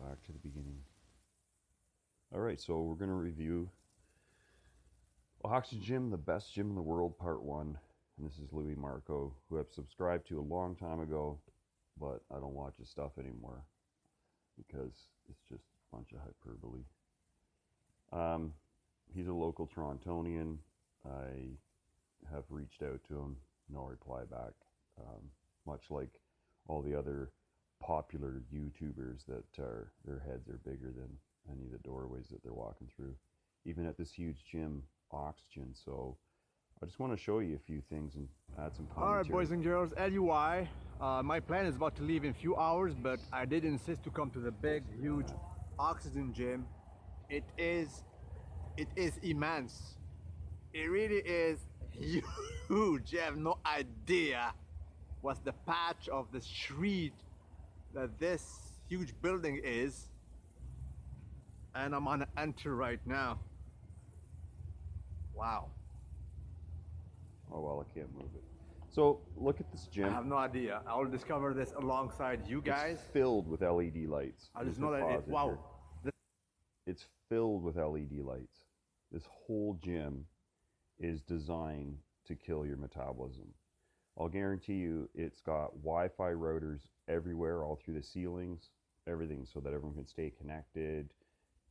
back to the beginning. All right, so we're going to review Oxygen Gym, the best gym in the world, part one. And this is Lui Marco, who I've subscribed to a long time ago, but I don't watch his stuff anymore because it's just a bunch of hyperbole. He's a local Torontonian. I have reached out to him, no reply back. Much like all the other popular YouTubers that their heads are bigger than any of the doorways that they're walking through, even at this huge gym, Oxygen. So I just want to show you a few things and add some commentary. Alright, boys and girls, LUI. My plan is about to leave in a few hours, but I did insist to come to the big, huge Oxygen gym. It is immense. It really is huge. You have no idea what's the patch of the street that this huge building is. And I'm gonna enter right now. Wow. Oh well, I can't move it. So look at this gym. I have no idea. I will discover this alongside you guys. It's filled with LED lights. I just know that it, wow. It's filled with LED lights. This whole gym is designed to kill your metabolism. I'll guarantee you it's got Wi-Fi routers everywhere, all through the ceilings, everything, so that everyone can stay connected.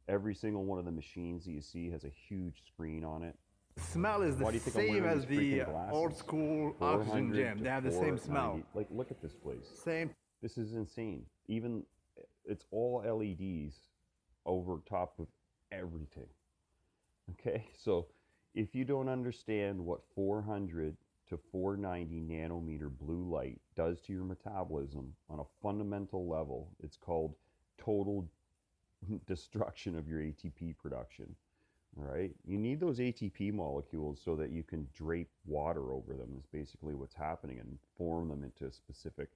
Every single one of the machines that you see has a huge screen on it. The smell is the same as the old school Oxygen gym. They have the same smell. Like, look at this place. Same. This is insane. Even, it's all LEDs over top of everything. Okay, so if you don't understand what 400 to 490 nanometer blue light does to your metabolism on a fundamental level, it's called total destruction of your ATP production. All right, you need those ATP molecules so that you can drape water over them, is basically what's happening, and form them into a specific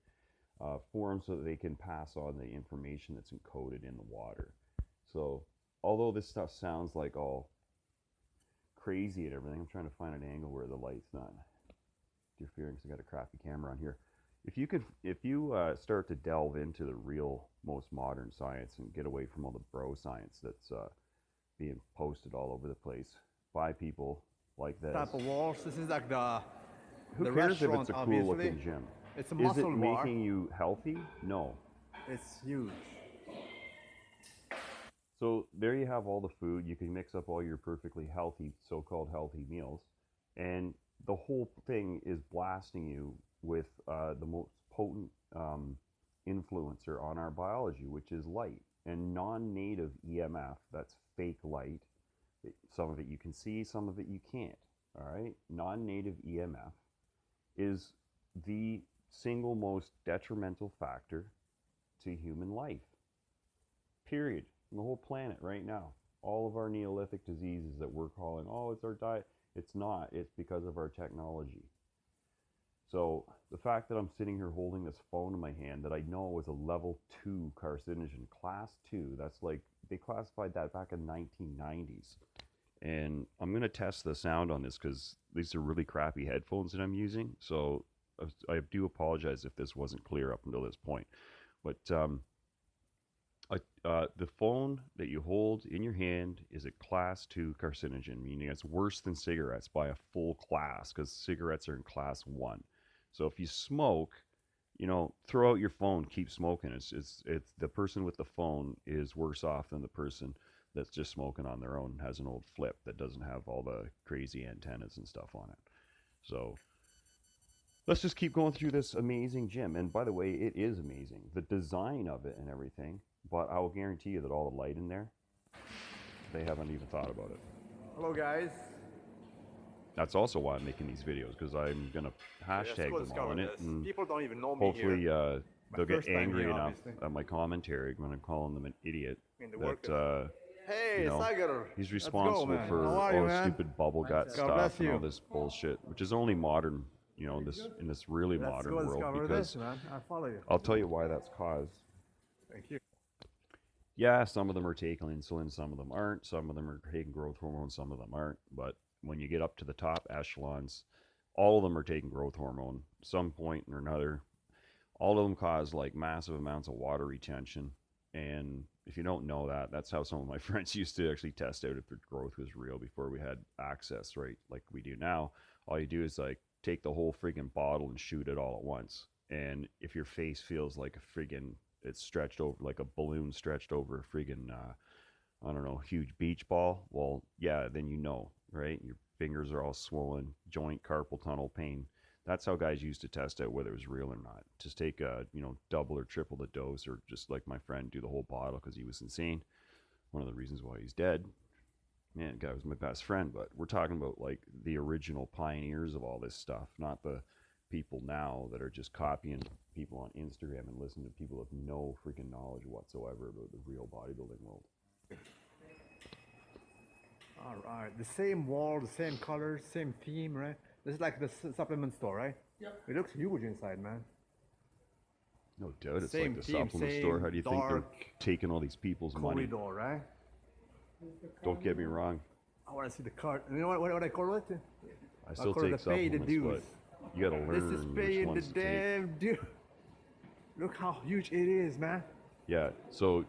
form so that they can pass on the information that's encoded in the water. So although this stuff sounds like all crazy and everything, I'm trying to find an angle where the light's not interfering because I got a crappy camera on here. If you start to delve into the real, most modern science and get away from all the bro science that's being posted all over the place by people like this. Type of walls. This is like the Who cares if it's a cool looking gym? It's a muscle bar. Is it making you healthy? No. It's huge. So there you have all the food. You can mix up all your perfectly healthy, so-called healthy meals, and the whole thing is blasting you with the most potent influencer on our biology, which is light and non-native EMF. That's fake light. Some of it you can see, some of it you can't. All right, non-native EMF is the single most detrimental factor to human life. Period. On the whole planet right now. All of our Neolithic diseases that we're calling, oh, it's our diet. It's not. It's because of our technology. So the fact that I'm sitting here holding this phone in my hand that I know is a level 2 carcinogen, class 2, that's like, they classified that back in 1990s. And I'm going to test the sound on this because these are really crappy headphones that I'm using. So I do apologize if this wasn't clear up until this point. But the phone that you hold in your hand is a class 2 carcinogen, meaning it's worse than cigarettes by a full class, because cigarettes are in class 1. So if you smoke, throw out your phone, keep smoking. It's the person with the phone is worse off than the person that's just smoking on their own and has an old flip that doesn't have all the crazy antennas and stuff on it. So let's just keep going through this amazing gym. And by the way, it is amazing, the design of it and everything. But I will guarantee you that all the light in there, they haven't even thought about it. Hello, guys. That's also why I'm making these videos, because I'm going to hashtag them all in it. And people don't even know me hopefully here. They'll get angry enough at my commentary when I'm calling them an idiot. That, hey, he's responsible for all the stupid bubble gut stuff and all this bullshit, which is only modern, in this really modern world. Because I'll tell you why that's caused. Thank you. Yeah, some of them are taking insulin, some of them aren't. Some of them are taking growth hormone, some of them aren't. But when you get up to the top echelons, all of them are taking growth hormone some point or another. All of them cause like massive amounts of water retention. And if you don't know that, that's how some of my friends used to actually test out if their growth was real before we had access, right? Like we do now. All you do is like take the whole friggin' bottle and shoot it all at once. And if your face feels like a friggin' it's stretched over like a balloon stretched over a friggin' I don't know, huge beach ball, well, yeah, then you know, right? Your fingers are all swollen, joint carpal tunnel pain. That's how guys used to test out whether it was real or not. Just take a, double or triple the dose, or just like my friend, do the whole bottle because he was insane. One of the reasons why he's dead. Man, guy was my best friend, but we're talking about like the original pioneers of all this stuff, not the people now that are just copying people on Instagram and listening to people with no freaking knowledge whatsoever about the real bodybuilding world. All right, the same wall, the same colors, same theme, right? This is like the supplement store, right? Yep. It looks huge inside, man. No doubt, it's Same like the theme, supplement store. same How do you think they're dark taking all these people's money? Corridor, right? Don't get me wrong. I want to see the card. You know what I call it? I still call it take the pay the supplements, dues. but you gotta learn This is which paying the ones to take. damn due. Look how huge it is, man. Yeah, so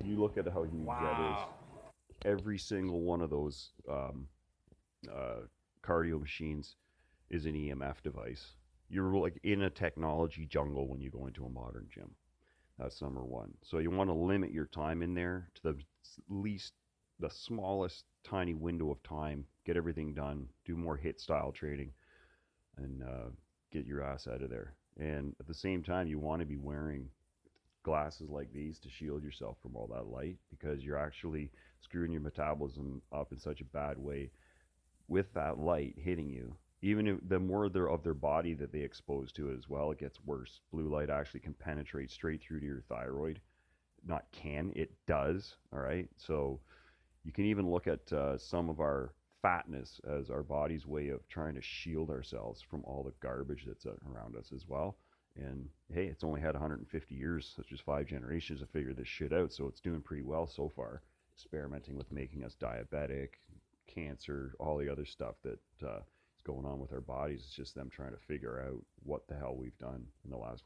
you look at how huge that Wow. is. Every single one of those cardio machines is an EMF device. You're like in a technology jungle when you go into a modern gym. That's number one. So you want to limit your time in there to the smallest tiny window of time. Get everything done. Do more hit style training, and get your ass out of there. And at the same time, you want to be wearing glasses like these to shield yourself from all that light, because you're actually screwing your metabolism up in such a bad way with that light hitting you. Even if the more of their body that they expose to it as well, it gets worse. Blue light actually can penetrate straight through to your thyroid. Not can, it does. All right. So you can even look at some of our fatness as our body's way of trying to shield ourselves from all the garbage that's around us as well. And hey, it's only had 150 years, such as 5 generations, to figure this shit out. So it's doing pretty well so far, experimenting with making us diabetic, cancer, all the other stuff that is going on with our bodies. It's just them trying to figure out what the hell we've done in the last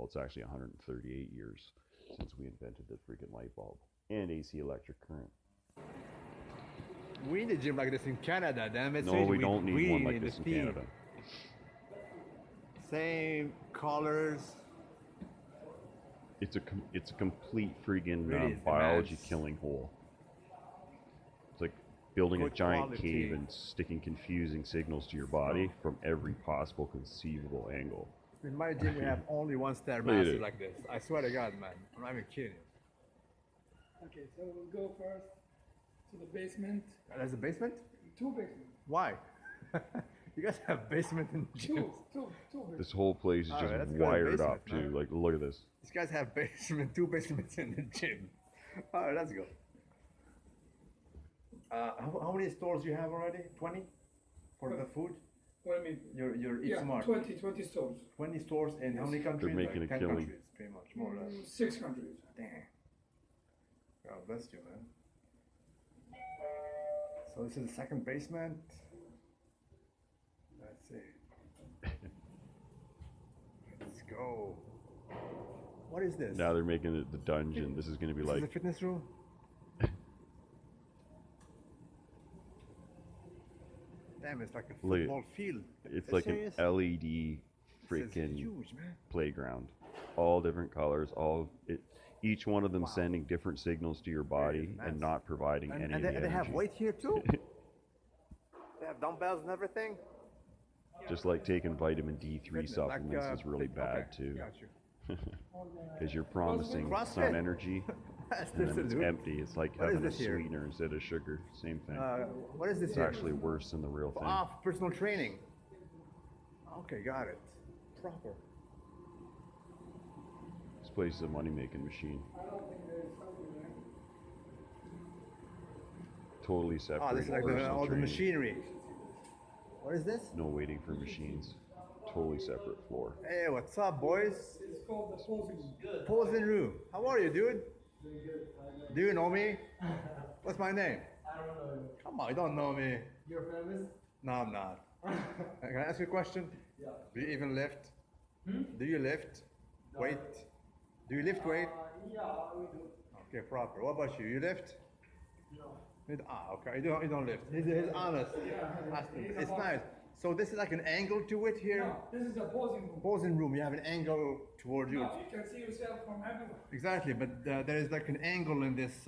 it's actually 138 years since we invented the freaking light bulb and AC electric current. We need a gym like this in Canada, damn it. No, we don't need one need like the this in theme. Canada. Same colors. It's a complete freaking Really is biology immense. killing hole. It's like building a Good giant quality. cave and sticking confusing signals to your body from every possible conceivable angle. In my gym, we have only one at stairmaster it. like this. I swear to God, man. I'm not even kidding. Okay, so we'll go first to the basement. There's a basement? 2 basements. Why? You guys have basement in gyms. Two basements. This whole place is All just right, let's go to the wired up basement, to man. like, look at this. These guys have basement, 2 basements in the gym. All right, let's go. How many stores do you have already? 20 for the food? What do you mean? Your Eat Yeah, Smart. 20 stores. 20 stores in how many countries? making Like a 10 killing. countries, pretty much, more or less. 6 countries. Damn. God bless you, man. So this is the second basement. Let's see. Let's go. What is this? Now they're making it the dungeon. This is going to be This like is a fitness room? Damn, it's like a Look, football field. it's Are like you an serious? LED This is freaking huge, man. playground. All different colors. Each one of them sending different signals to your body nice. and not providing any And of the they have energy. weight here too? They have dumbbells and everything? Just like taking vitamin D3 Fitness, supplements is really bad okay, too, got you. because you're promising CrossFit? sun energy That's and this, then it's dude. empty. It's like What is having a this here? sweetener instead of sugar. Same thing. What is this It's here? actually worse than the real thing. Personal training. Okay, got it. Proper. This place is a money-making machine. I don't think there's something there. Totally separate. Oh, this is like personal all the training. machinery. What is this? No waiting for machines. Totally separate floor. Hey, what's up, boys? It's called the posing room. Posing room. How are you, dude? Do you know me? What's my name? I don't know. Come on, you don't know me. You're famous? No, I'm not. Can I ask you a question? Yeah. Do you even lift? Hmm? Do you lift? No. Weight? Do you lift weight? Yeah, we do. Okay, proper. What about you? You lift? No. Okay. You don't lift. He's honest. It's nice. So this is like an angle to it here? No, this is a posing room. Posing room. You have an angle toward you. No, you can see yourself from everywhere. Exactly, but there is like an angle in this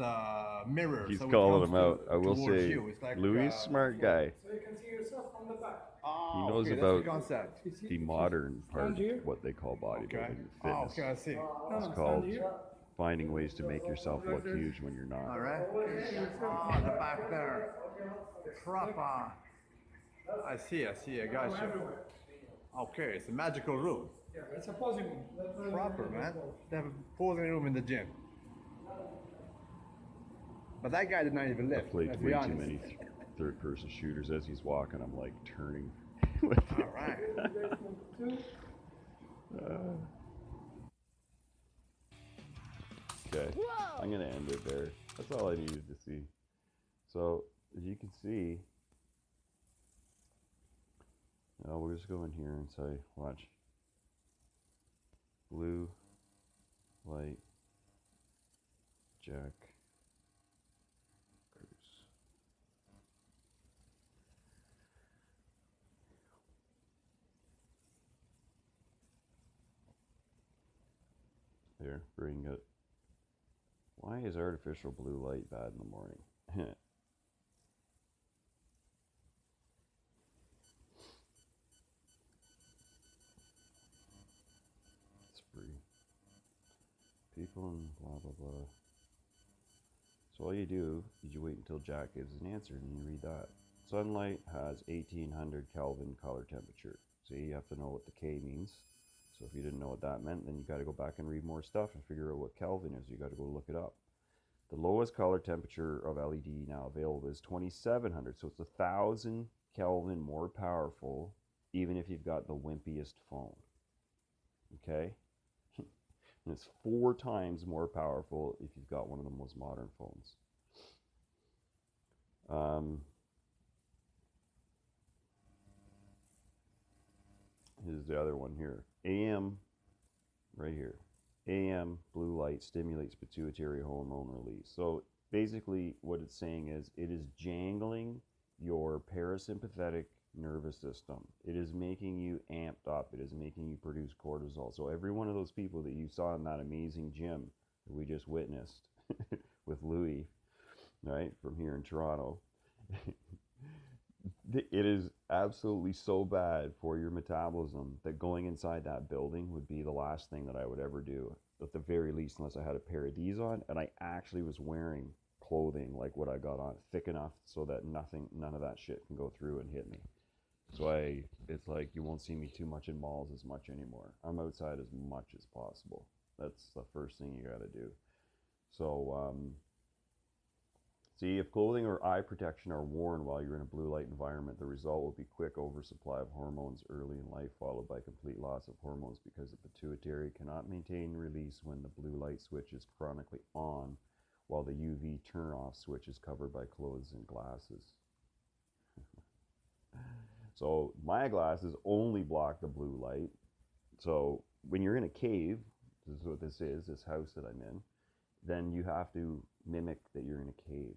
mirror. He's so calling him out. I will towards say, you. It's like, Louis, smart guy. So you can see yourself from the back. He knows okay, about that's the concept. You see, the modern part here? of what they call bodybuilding Okay. and Oh, fitness. okay, I see. No, It's stand called here. finding ways to make yourself look huge when you're All not. right. Oh, the back there. Proper. I see, I got you. Everywhere. Okay, it's a magical room. Yeah, it's a posing room. Proper, man. They have a posing room in the gym. But that guy did not even I lift. played Let's way be too honest. many third-person shooters. As he's walking, I'm like turning with All right. Okay, I'm gonna end it there. That's all I needed to see. So, as you can see, now we'll just go in here and say, watch. Blue, light, Jack, Cruz. There, bring it. Why is artificial blue light bad in the morning? It's free. People and blah blah blah. So all you do is you wait until Jack gives an answer and you read that. Sunlight has 1800 Kelvin color temperature. So you have to know what the K means. So if you didn't know what that meant, then you got to go back and read more stuff and figure out what Kelvin is. You got to go look it up. The lowest color temperature of LED now available is 2700. So it's 1000 Kelvin more powerful, even if you've got the wimpiest phone. Okay? And it's 4 times more powerful if you've got one of the most modern phones. Here's the other one here. AM, right here. AM blue light stimulates pituitary hormone release. So basically what it's saying is it is jangling your parasympathetic nervous system. It is making you amped up. It is making you produce cortisol. So every one of those people that you saw in that amazing gym that we just witnessed with Louis, right, from here in Toronto, it is absolutely so bad for your metabolism that going inside that building would be the last thing that I would ever do, at the very least, unless I had a pair of these on and I actually was wearing clothing like what I got on, thick enough so that none of that shit can go through and hit me. So it's like you won't see me too much in malls as much anymore. I'm outside as much as possible. That's the first thing you got to do. So see, if clothing or eye protection are worn while you're in a blue light environment, the result will be quick oversupply of hormones early in life, followed by complete loss of hormones because the pituitary cannot maintain release when the blue light switch is chronically on, while the UV turn-off switch is covered by clothes and glasses. So my glasses only block the blue light. So when you're in a cave, this is what this is, this house that I'm in, then you have to mimic that you're in a cave.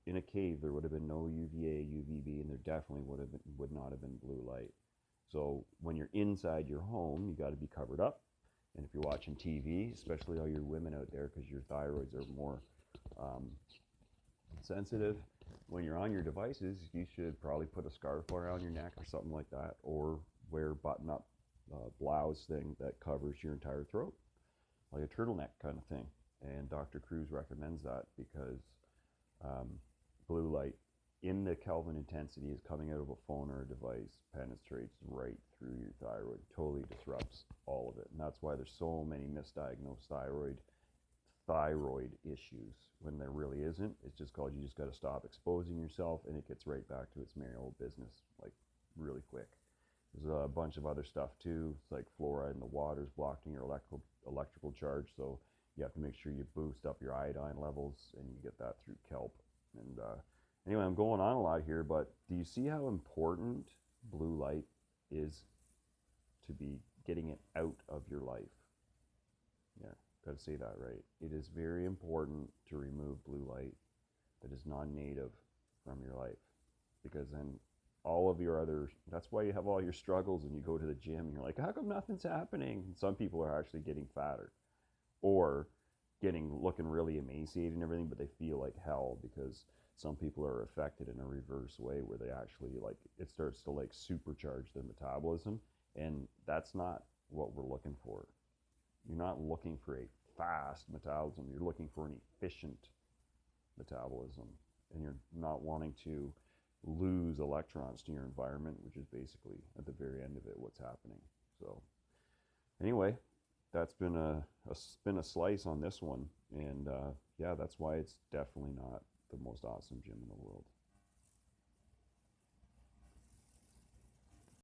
In a cave, there would have been no UVA, UVB, and there definitely would not have been blue light. So when you're inside your home, you got to be covered up. And if you're watching TV, especially all your women out there, because your thyroids are more sensitive, when you're on your devices, you should probably put a scarf around your neck or something like that, or wear button-up blouse thing that covers your entire throat, like a turtleneck kind of thing. And Dr. Cruz recommends that because blue light in the Kelvin intensity is coming out of a phone or a device, penetrates right through your thyroid, totally disrupts all of it. And that's why there's so many misdiagnosed thyroid issues when there really isn't. It's just called, you just got to stop exposing yourself and it gets right back to its merry old business, like really quick. There's a bunch of other stuff too. It's like fluoride in the water is blocking your electrical charge, so you have to make sure you boost up your iodine levels, and you get that through kelp. And anyway, I'm going on a lot here, but do you see how important blue light is to be getting it out of your life? Yeah, got to say that right. It is very important to remove blue light that is non-native from your life, because then all of your other, that's why you have all your struggles and you go to the gym and you're like, how come nothing's happening? And some people are actually getting fatter or looking really emaciated and everything, but they feel like hell because some people are affected in a reverse way where they actually like it starts to like supercharge their metabolism, and that's not what we're looking for. You're not looking for a fast metabolism, you're looking for an efficient metabolism, and you're not wanting to lose electrons to your environment, which is basically at the very end of it what's happening. So anyway, that's been a slice on this one, and yeah, that's why it's definitely not the most awesome gym in the world.